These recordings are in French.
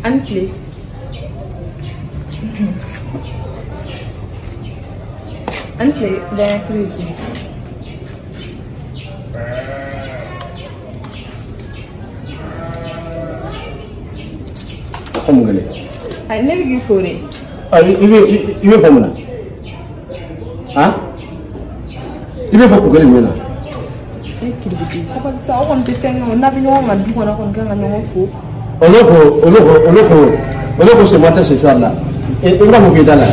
Anne-Clé. Anne-Clé dans la cuisine. Comment vous Ay, ne bi fóore. Il veut faire là. Hein? Il veut faire pour gagner là. Ça on peut faire on a bien on a dit qu'on a qu'on gagne on faut. On a ce matin ce soir là. Et on va vous faire là.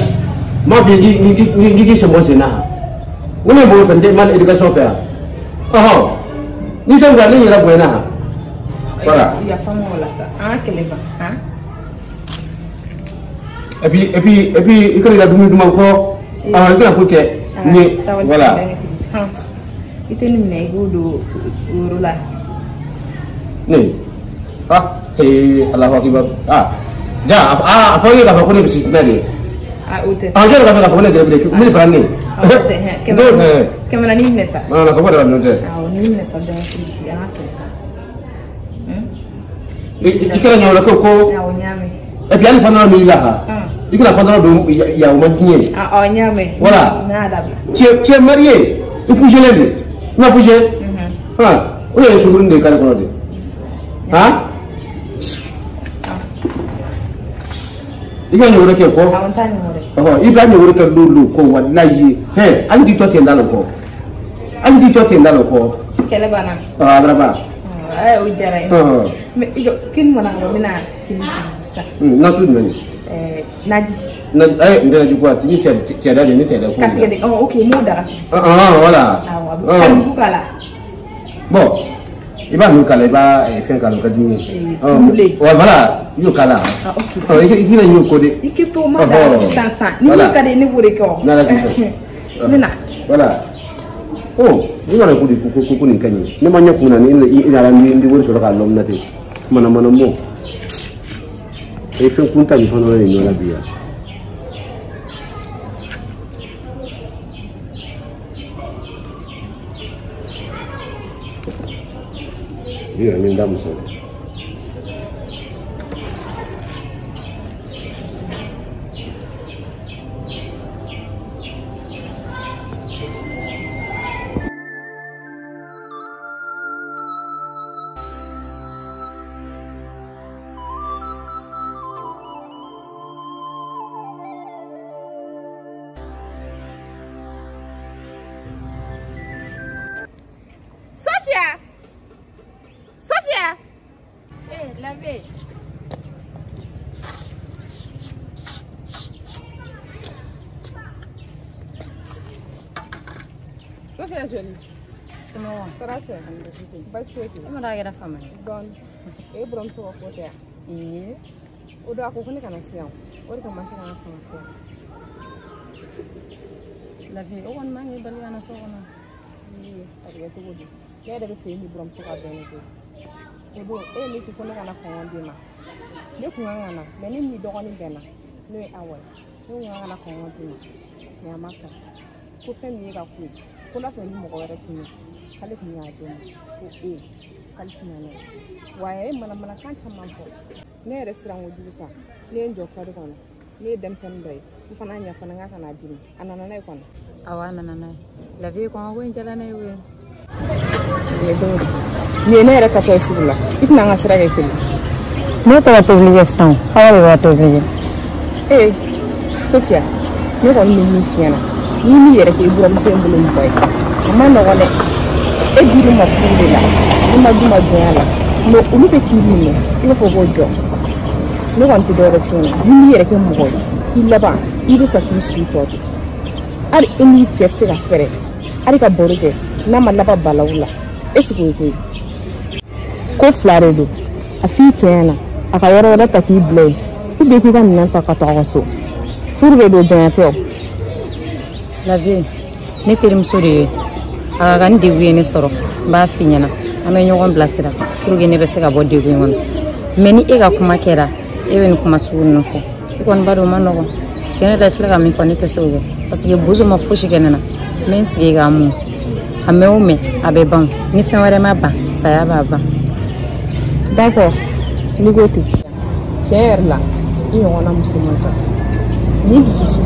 Ma fille dit c'est moi c'est là. On est bon faire mal éducation faire. Ah ni t'as gagné il a bon là. Voilà. Il y a pas moi là ça. Ah quel est hein? Et puis quand il a donné du encore ah il a faut que mais voilà. Itu ni menai gudu urula. Ni, Allah Akbar. Ja, apa yang kau ni bisnis ni? Ute. Jangan kau ni dia ni fran ni. Ute. Kemana ni nesa? Mana kau ada nanti? Ni nesa dah sih anak. Ikan yang orang kau. Nyame. Tapi yang pandang ni lah. Ikan pandang dulu ya umat ni. Nyame. Voilà. Nada. Tu es marié? Tu fous gelé? Na puje? O ye sugurun de kala kono de. Iga nyore ke ko? Awantani more. Ibra nyore ke lulu ko wallahi. An di to tenda lo ko. An di to tenda lo ko. Kele bana. Braba. O jara. Me igo kin mona ko mina kin sa. Na su ni. Naji. Na ndela jukwa ti tenda ni tenda ko. Kapide okay mo dara. Voilà. Kan bukala. Bon, il va nous caler, il va faire un cadeau. Voilà, il cala. Ok. Il va nous coder. Il peut pour moi ça. Ni cadeau ni pour écor. Voilà. Oh, il va nous coder pour ni cani. Ne m'a pas ni il a la nuit de sur le calme naté. Mana mo. Et fait compte à prendre les noms la bière. Iya, minta musuh. Laver. Sophia jolie. C'est moi. Para ser. Vai ser. Como dá a fama? Bon. E brom so ko te. O do ako kuni kana siam. O de kamanta kana siam. Laver. O wan mangi bali ana so ona. Ari to godi. Ya da fe ni brom so ka dene ko. Ebo ni ti kono kana kon bima. Ne kunga na me ni dogo ni bena. No awol. No nga na kon bima. Ya masa. Ko fe mi ga ku. Ko la so ni mo ko wera tini. Kale ku nya do. Ko kale sinana. Waye mana kan chamman ko. Ne restaurant wo dibisa. Ne njo ko do kono. Ne dem sen doy. Ifana nya fana nga kana dimi. Anana nay kono. Awana nanay. Laver ko ngo njala nay we. Ni ne era ka sugula itna nga sira ke kili no to to obligation hawa wa to obligation Sophia ne ko ni fiana Ni mi yɛrɛ k'i buramuso in bolo mɔgɔ ye a ma nɔgɔn dɛ e dir'u ma furu de la i ma d'u ma jɔnya la mais olu bɛ k'i minɛ i b'a fɔ k'o jɔ ne kɔni tɛ dɔwɛrɛ f'i ɲɛna ni mi yɛrɛ kɛ mɔgɔ ye i laban i bɛ sa k'i si tɔ de hali e n'i cɛ tɛ se ka fɛrɛ hali ka baro kɛ n'a ma laban balawu la est ce que o ye ko ye ko fila de don a f'i cɛ ɲɛna a ka yɔrɔ wɛrɛ ta k'i bila yen ou bien k'i ka minɛn ta ka taa ka so furu de don jɔnya tɛ o. Lavi ne terimuso de ye a ka nin degun ye ne sɔrɔ n b'a f'i ɲɛna an bɛ ɲɔgɔn bilasira pour que ne bɛ se ka bɔ degun in kɔnɔ mais ni e ka kuma kɛra e bɛ nin kuma sugu ninnu fɔ i kɔni b'a dɔn o ma nɔgɔn tiɲɛ yɛrɛ la filɛ ka min fɔ ne tɛ se o kɛ parce que bozo ma fosi kɛ ne na n bɛ n sigi k'a mun a mɛn o mɛn a bɛ ban ni fɛn wɛrɛ ma ban saya b'a ban. D'accord ni ko ten tiɲɛ yɛrɛ la i ɲɔgɔnna musoman kan ni dususu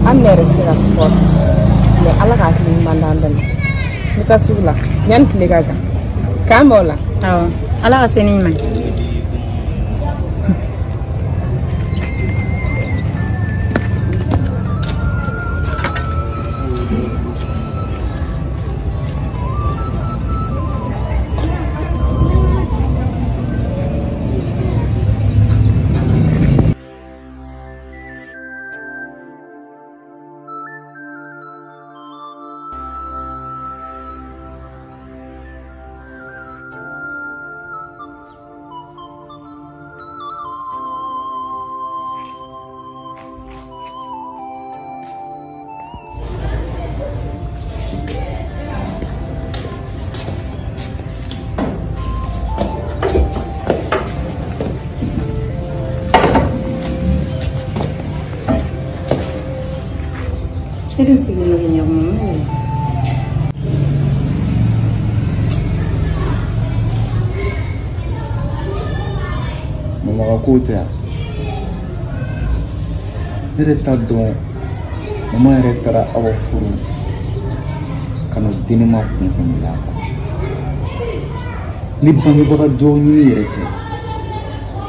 an ne yɛrɛ se ka sport mais ala ka hakili ɲuman d'an bɛɛ ma n bɛ taa sugu la yanni tile ka kan k'an b'o la. Awɔ ala ka se ni ɲuman ye. Ele seguiu em algum momento. Mama ko tɛ yan ne yɛrɛ t'a dɔn mama yɛrɛ taara aw furu ka n'o denima kun la ni bangebaga dɔw ɲini yɛrɛ tɛ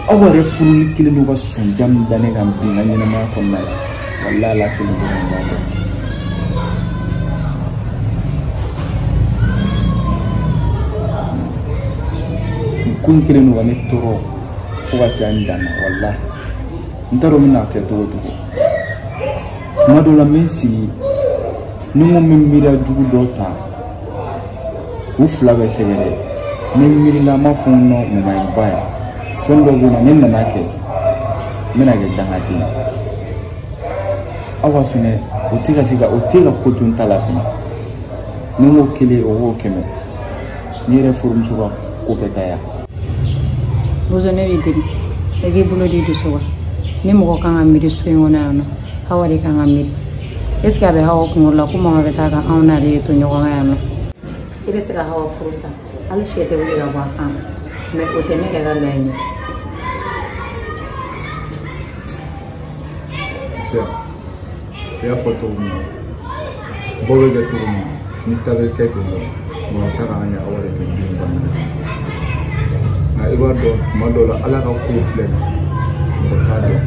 aw yɛrɛ furuli kelen n'u ka sɔn jam da ne kan bi n ka ɲɛnamaya kɔnɔna la walahi ala kelen dɔrɔn b'a dɔn. Ko in kelen n'u ka ne tɔɔrɔ fo ka se an dan na walahi n t'a dɔn n bɛna kɛ cogo cogo tuma dɔw la n bɛ n sigi ni n ko n bɛ miiriya jugu dɔ ta u fila bɛ sɛgɛrɛ ni n miirila n b'a fɔ n nɔ mama ye ba ye fɛn dɔ bɛ yen nɔ ne nana kɛ n bɛna kɛ dangaden ye aw ka fɛnɛ o tɛ ka se ka o tɛ ka ko to n ta la fɛnɛ ni n ko kelen o k'o 100 n'i yɛrɛ furumuso ka ko kɛ ka ya. Bozo ne b'i deli i k'i bolo di dusu kan ni mɔgɔ kan ka miiri so in kɔnɔ yan nɔ Hawa de kan ka miiri est ce que a bɛ Hawa kunkolo la ko mama bɛ taa ka anw n'ale de to ɲɔgɔn kan yan nɔ i bɛ se ka Hawa furu sa hali sɛ tɛ wuli ka bɔ a fan mais o tɛ ne yɛrɛ ka laɲini ye. I y'a fɔ cogo min na bɔ bɛ kɛ cogo min na ni ta bɛ kɛ ten mɔgɔ ta ka ɲɛ aw de tɛ den bange nka i b'a dɔn tuma dɔw la ala ka kow filɛ mɔgɔ t'a dɔn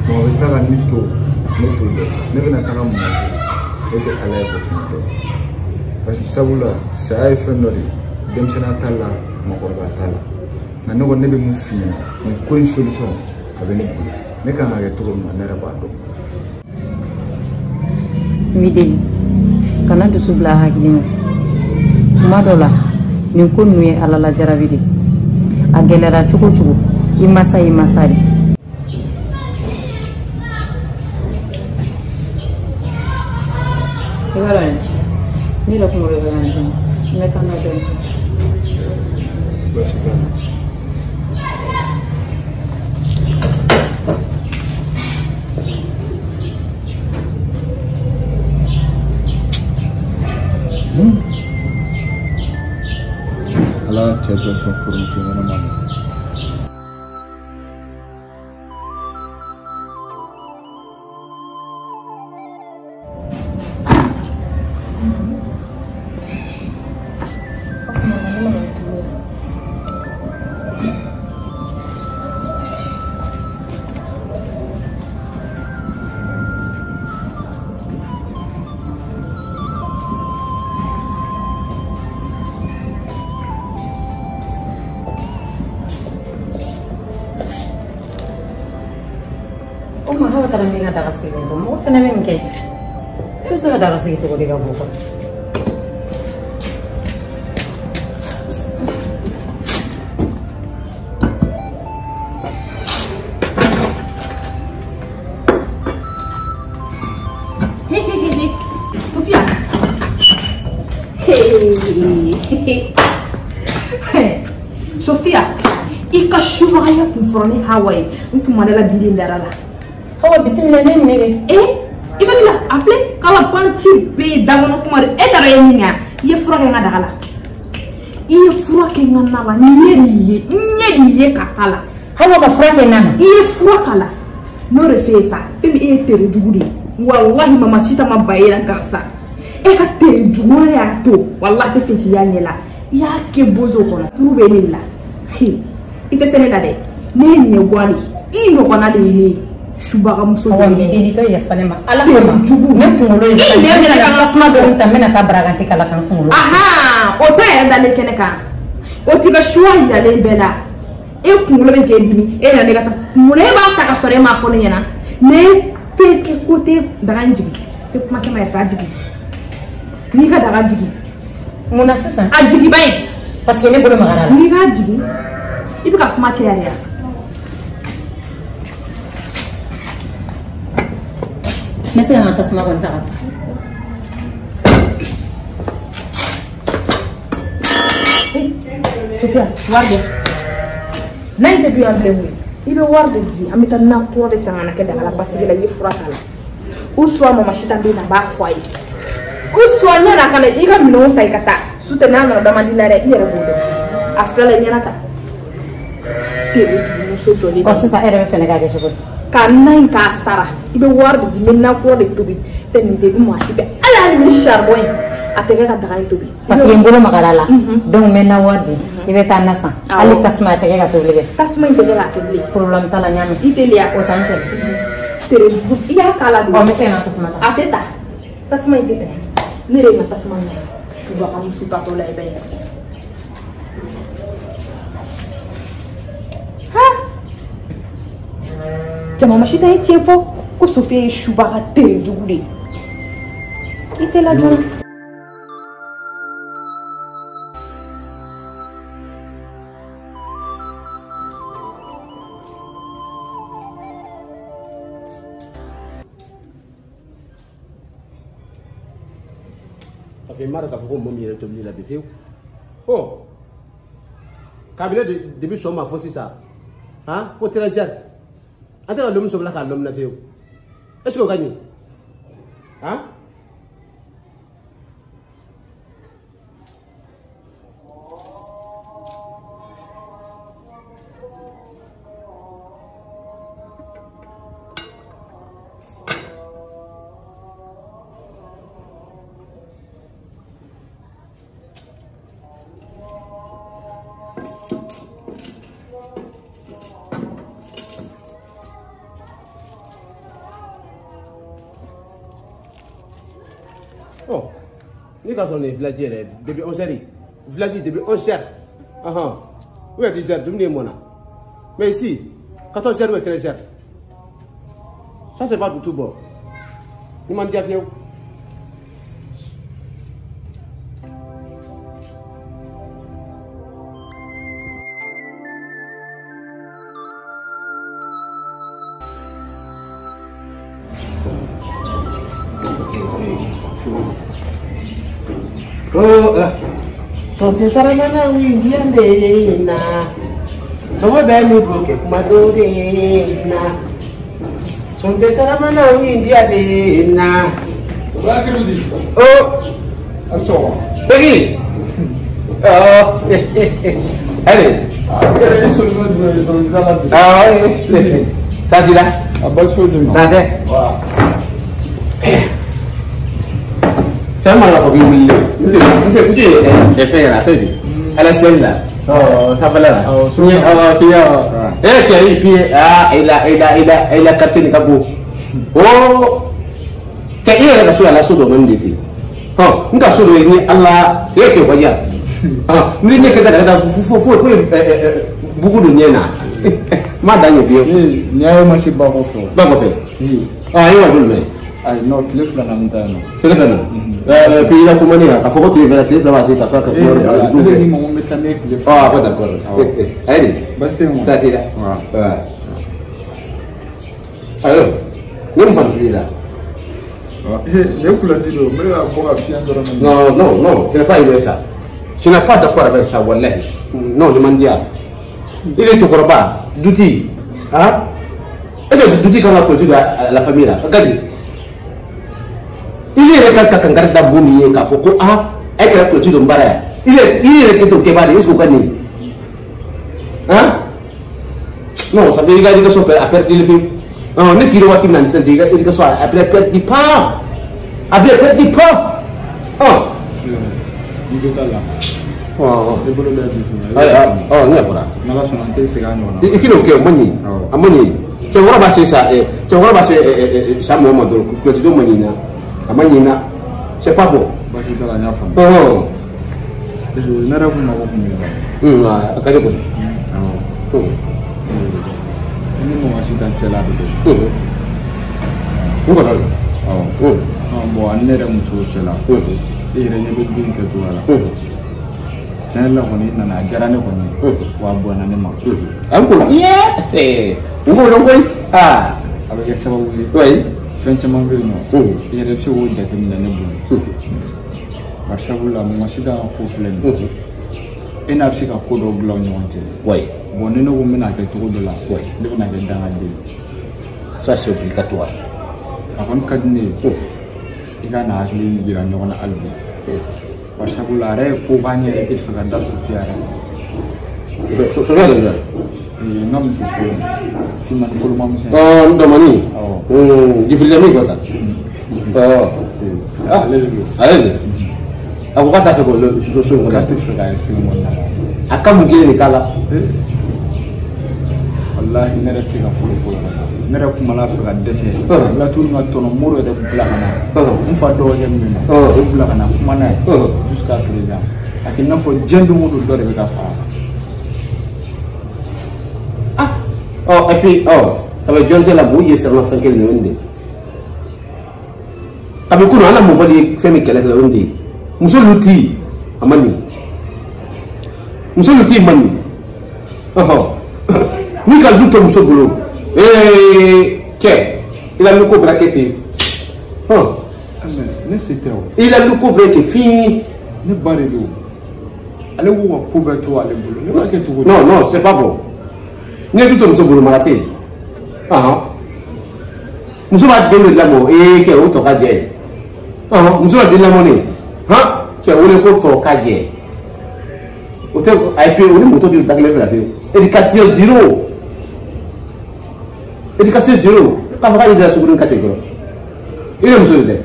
mɔgɔ bɛ taa ka ne to ne t'o dɔn ne bɛna taga mun kɛ e tɛ ala ye ko fɛn dɔn parce que sabula saya ye fɛn dɔ de denmisɛnninya t'a la mɔgɔkɔrɔba t'a la nka ne kɔni ne bɛ mun f'i ɲɛna nin ko in solution a bɛ ne bolo ne kan ka kɛ cogo min na ne yɛrɛ b'a dɔn. N b'i deli kana dusu bila hakili ɲɛ tuma dɔ la nin ko ninnu ye ala lajarabi de a gɛlɛyara cogo cogo i masa de. I b'a dɔn ne yɛrɛ kunkolo bɛ ka n dimi n bɛ taa n'a dɔɔnin. Baasi t'a la. Ala cɛ bɛ sɔn furumuso ɲɛnama ma. hawa tara mi ngada kasi ko mo fena men kay ko sa ngada kasi to ko diga buko Sofia, ika shubaya kumfurani Hawaii, untumanela bilin darala. Hawa bismillah nene. Ibagila afle kala panchi be dagono kumar etara yeninga. Ye fura ke ngadala. Ye fura ke nganala nyeri ye kakala. Hawa ka fura ke nana. Ye fura kala. No refesa, pemi tere jugudi. Wallahi mama sita mabayela kansa. Eka tere jugure ya to. Wallahi te feki ya nyela. Ya ke bozo kono. Tube nila. Ite sene dade. Ne nyegwani. Ino kona de ni. Shubaga muso de ni deli ka yafane ma ala kama ne kunkolo ye ne ka plasma do nta mena ta braga te kala kan kunkolo aha o ta ya dale kene kan o tiga shuwa ya le bela e kunkolo be ke dimi e ya ne ka ta mule ba ta ka sore ma fo ne na ne fe ke kote daga njigi te kuma ta ma ya jigi ni ka daga jigi muna sasa ajigi bay parce que ne bolo magara ni ka jigi ibi ka kuma ta ya Mesti yang atas makan tak? Sofia, warga. Nanti tu yang beli. Ibu warga di, kami tak nak keluar dari sana ke dalam pasti kita lagi furakan. Usua mama kita bina bafai. Usua ni nak kena ikan minum tay kata. Sudah nama dah mandi lari ia rebude. Afral ni nak tak? Tiada tu musuh joli. Oh sesa era me fena kage sebut. Karena yang kasar, ibu warga di mana keluar dari tubi. Dan dia pun masih be. Alah ni syarboy. Atega kata kain tubi. Pasti yang bulu makarala. Dong mena wardi. Ibu tanah sang. Ali tasma atega kata beli. Tasma itu dia lagi beli. Problem talanya. Itu lihat. Oh tante. Terus iya kalah dulu. Oh mesti yang tasma. Ateta. Tasma itu teh. Nire na tasma ni. Sudah kamu suka tolak ibu. Hah? Jama masih tahu tiempo, ko Sofia shubaga tere jugule. Ite la jona. Tapi mara ka foko mom yere to bli la be fiu. Oh. Kabila de début so ma fosi ça. Hein? Faut trésor. Attends, l'homme sur la carte, l'homme n'a fait où? Est-ce qu'on gagne? Hein? Oh, ni quand on est village depuis 11h, village depuis 11h. Oui, à 10h, devenez moi là. Mais ici, 14h ou 13h. Ça, c'est pas du tout bon. Vous m'en dites, oh, sonte saramana windia ndena. Bawa bani boke kumado dena. Sonte saramana windia dena. Oh, I'm sorry. Tegi. Oh, allez. Ah, t'as dit là? Ah, bah, je fais du mal. T'as dit? Saya malah hobi beli. Itu efek lah tu. Ada sen lah. Oh, siapa lah? Oh, sunyi. Pia. Kayak pia. Ila kartun kabu. Oh, kayak iya lah sudah sudah menditi. Oh, enggak sudah ini Allah. Kayak wajar. Ini kita kata buku dunia na. Ma da ye bio. Ni ayo ma si ba ko fo. Ba ko fe. Ah, yi wa dul me. Ay no téléphone na mta no. Téléphone. Puis la comment dire, a faut que tu veux la téléphone va c'est ta ka ni mo meta ne téléphone. Ah, pas d'accord. Allez. Basta mo. Ta tira. Ouais. Alors, nous nous faisons là. Non, je n'ai pas aimé ça. Je n'ai pas d'accord avec ça, Wallah. Non, le mandia. Il est au bas, d'outils. Hein? Est-ce que d'outils qu'on a produit à la famille là? Regardez. Il est quelqu'un qui a d'abonner, qui a fait quoi? Ah, elle a produit de Mbara. Il est quelqu'un qui a fait ce qu'on connaît. Hein? Non, ça veut dire que son père a perdu le film. Non, ne kilo wati nan senti ga il ka so après perdre du pas. Après perdre du pas. Oh. Ni do dala. Oh. E bolo le du. Oh, ne fora. Na la sona te se ga no. E kilo ke mani. Amani. Che wora ba se sa che wora ba se sa mo mo do ko ti do mani na. Amani na. C'est pas bon. Ba se dala nya fa. Oh. Na ra bu na ko mi. Ka de ko. Ini mau masih dan celah dulu. Enggak tahu. Mau ane ada musuh celah. Irenya bedbin kedua lah. Channel lah koni nana ajaran ni koni. Wabuan ane mak. Ampun. Iya. Ungu dongkoi. Ah. Apa yang sebab ini? Wei. Fence mangga no. Irenya bisa wujud tapi nana bulu. Masa bula masih dah aku film. Ina bisa kau kodo belau nyonce. Wei. Bon, nous avons mis à quelque chose de là. Oui. Nous avons mis dans la ville. Ça, c'est obligatoire. Avant de cadrer, il y a un allié qui est en album. Parce que la règle pour gagner est faite dans ce fier. C'est ça, déjà. Et non, il faut filmer pour le moment. Oh, Domani. Du film de quoi? Oh. Allez. Aku kata apa kalau susu Kata apa semua. Akan mungkin ni kala. Wallahi nera tiga fulu nera kumala faga dese la tout ma tono moro de blakana mfa do yemmi blakana kumana jusqu'à présent akina fo jendu mudu do de ka fa oh et puis avec John c'est la bouille c'est la fin qu'elle nous dit avec kuno ala mo bali femi kele la ndi muso luti amani muso luti mani ni ka du to muso bolo che il a le co braqueté ne c'était il a le co braqueté fini ne barre do ale wo ko beto ale bolo ne ba ke to non c'est pas bon ne du to muso bolo malate muso ba de le lamo ke o to ka je muso ba de lamo ni che o le ko to ka je o te ai pe o ni moto di tagle la pe éducation zéro éducation zéro pas faire de la seconde catégorie il est monsieur de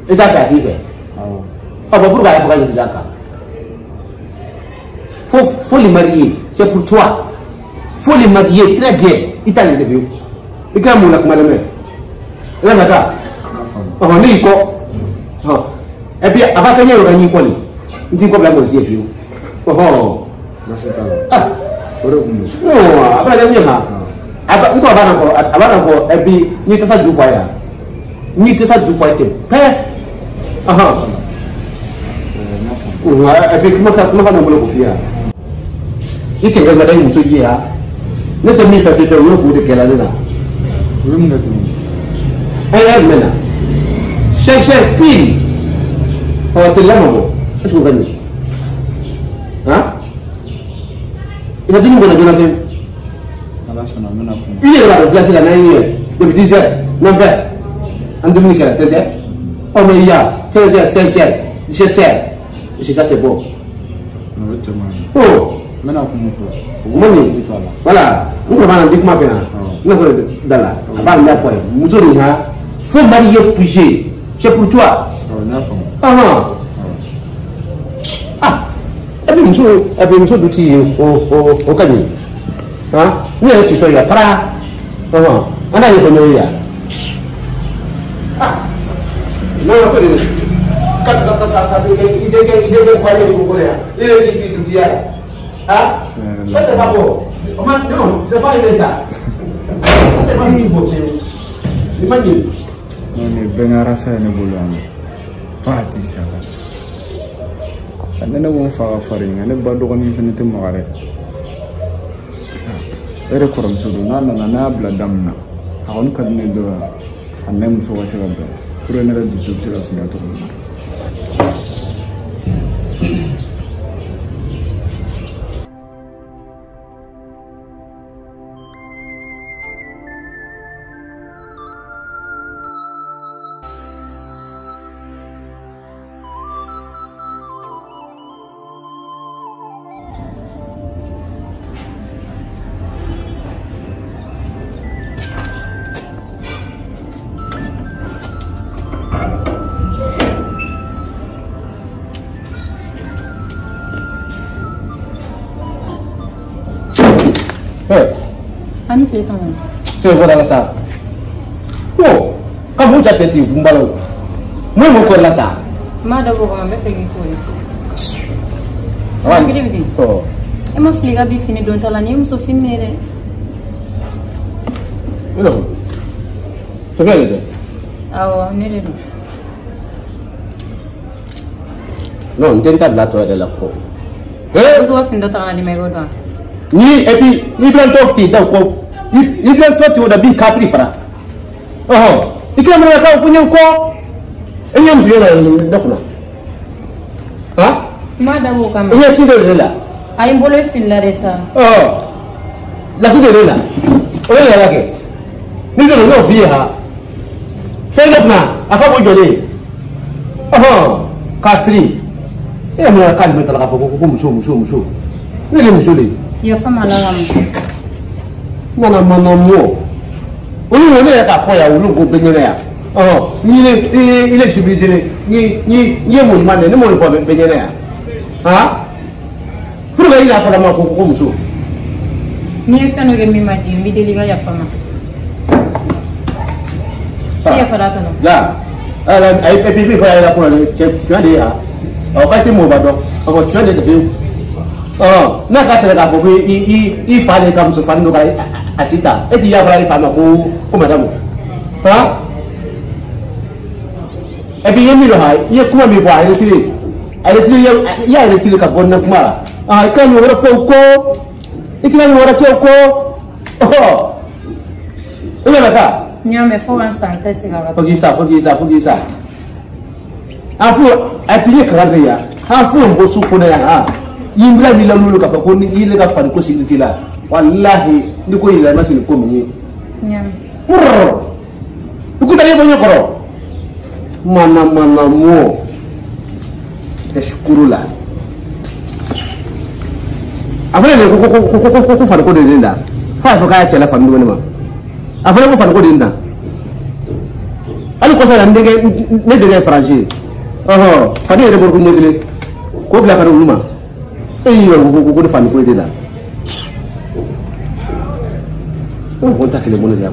et t'as fait actif bah pourquoi il faut que je dise ça faut les marier c'est pour toi faut les marier très bien italien de bio et quand mon la comment le là là on est quoi et puis avant que nous organisions quoi ni dit quoi la musique puis no apa lagi ni apa itu abang ko ebi ni tasa du fire te pe ebi kuma ka na bolo ko fia ike ga madai muso ya ne to mi fa wo ko de kala na wo mun ga tu ai mena cher pile o te lamo est-ce que vous gagnez il a dit nous on a fait il est là refléter la main depuis 10 heures 9 heures en Dominique oh mais il y a 13 heures 16 heures 17 heures c'est ça c'est bon oh maintenant comment voilà on va en dire comment faire non dans là avant la fois muso ni ha faut marier puiser c'est pour toi ebi muso duti o kani ni e sito ya para ana ye fonyo ya na ko de ka ide kwa le ko ya ile isi duti ya pete babo Non, c'est pas ça. C'est pas une beauté. Imagine. On est bien arrasé à Nebulano. Parti ça. On est bon faire farine. On est bon de gagner infinité morale. Ere koram sudu na bla damna. On kadne do. On est muso wase la bla. Pour une heure de souci la signature. Ani tile tɔn tu es bon dans ça. Oh, quand vous êtes petit, vous m'allez. Moi, mon corps là-bas. ma da bɔ kama n bɛ fɛ k'i fo de. Ouais. Gidi bi di. Oh. E ma fili ka bi fini don ta la ni ye muso fini ne ye dɛ. Non. C'est vrai, de. Awɔ ne de don. Non, n tɛ n ta bila tɔ yɛrɛ la ko. Muso ka fini dɔ ta ka na di ma i b'o dɔn. Ni et puis ni blan to ti da ko. Ni blan to ti o da bi kafri fara. Oh. Ikira mo ka fu nyen ko. E nyam su yela da kuna. Ha? Ma da bɔ kama. E nyam si de la. A ye n bolo fili la de sa. Oh. La tu de la. O le la ke. Ni do no fi ha. Fe da kuna, aka bo jole. Oh. Kafri. E mo ka ni metala ka fo ko muso. Ni le muso le. Ya fa ma la gamu. Mana mama mo. Oni mo le ka fo ya olu go benyere ya. Oh, ni ile shibiri ni mo ma ne mo fo benyere ya. Ha? Pour ga ina fa ma ko muso. Ni e fɛn dɔ kɛ min ma jigin n b'i deli i ka yafa n ma. I yafara tɔnɔ. La. Ala ai pepe fa ya ko le tu as de ya. O ka ti mo ba do. O tu as de te. Oh, na ka tere ka fo i fa de ka muso fa ndo ka asita. Esi ya fa fa ma ko madame. Ha? E bi yemi lo ha, ye kuma mi fo a retire. A retire ya retire ka bonna kuma. Ah, ka ni wora fo ko. Ikina ni wora ko. Oh. Ina baka. Nyame fo ban san ta siga ka. Fogi sa. Afu a piye ka ga ya. Afu mbo su ko na ya ha. Yimbra mi la lulu ka ko ni ile ka fan ko sigiti la. Wallahi ni ko ile ma sin ko mi. Nyame. Ku ta ye bonyo koro. Mana mo. Tashukuru la. Afale ko fan ko de linda. Fa ka ya chela fan ni ma. Afale ko fan ko de linda. Ali ko sa ndenge ne de français. Oh, fa de bor ko modile. Ko bla fa luma. Ko de fan ko de la. Oh, on t'a que le monde est à